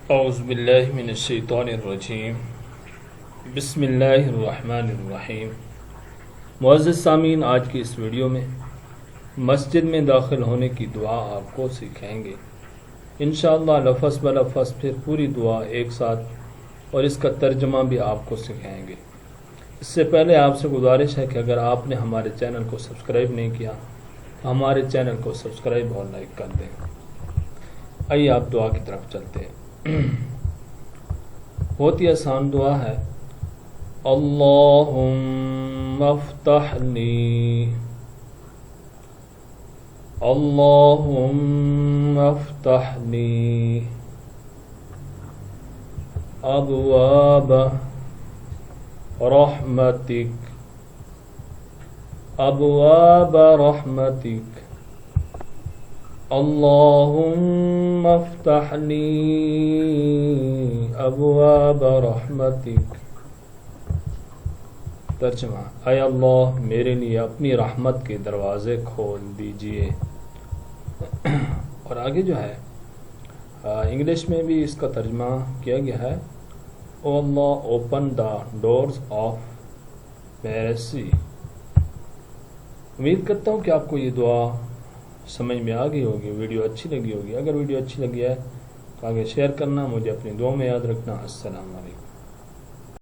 اعوذ باللہ من الشیطان الرجیم بسم اللہ الرحمن الرحیم۔ معزز سامعین، آج کی اس ویڈیو میں مسجد میں داخل ہونے کی دعا آپ کو سکھائیں گے انشاءاللہ، لفظ بلفظ، پھر پوری دعا ایک ساتھ اور اس کا ترجمہ بھی آپ کو سکھائیں گے۔ اس سے پہلے آپ سے گزارش ہے کہ اگر آپ نے ہمارے چینل کو سبسکرائب نہیں کیا تو ہمارے چینل کو سبسکرائب اور لائک کر دیں۔ آئیے آپ دعا کی طرف چلتے ہیں۔ بہت ہی آسان دعا ہے۔ اللہم افتح لی، اللہم افتح لی ابواب رحمتک، ابواب رحمتک، اللہم افتح لی ابواب رحمتک۔ ترجمہ: اے اللہ، میرے لیے اپنی رحمت کے دروازے کھول دیجئے۔ اور آگے جو ہے انگلش میں بھی اس کا ترجمہ کیا گیا ہے، او اللہ اوپن دا ڈورز آف میرسی۔ امید کرتا ہوں کہ آپ کو یہ دعا سمجھ میں آ گئی ہوگی، ویڈیو اچھی لگی ہوگی۔ اگر ویڈیو اچھی لگی ہے تو آگے شیئر کرنا، مجھے اپنی دعا میں یاد رکھنا۔ السلام علیکم۔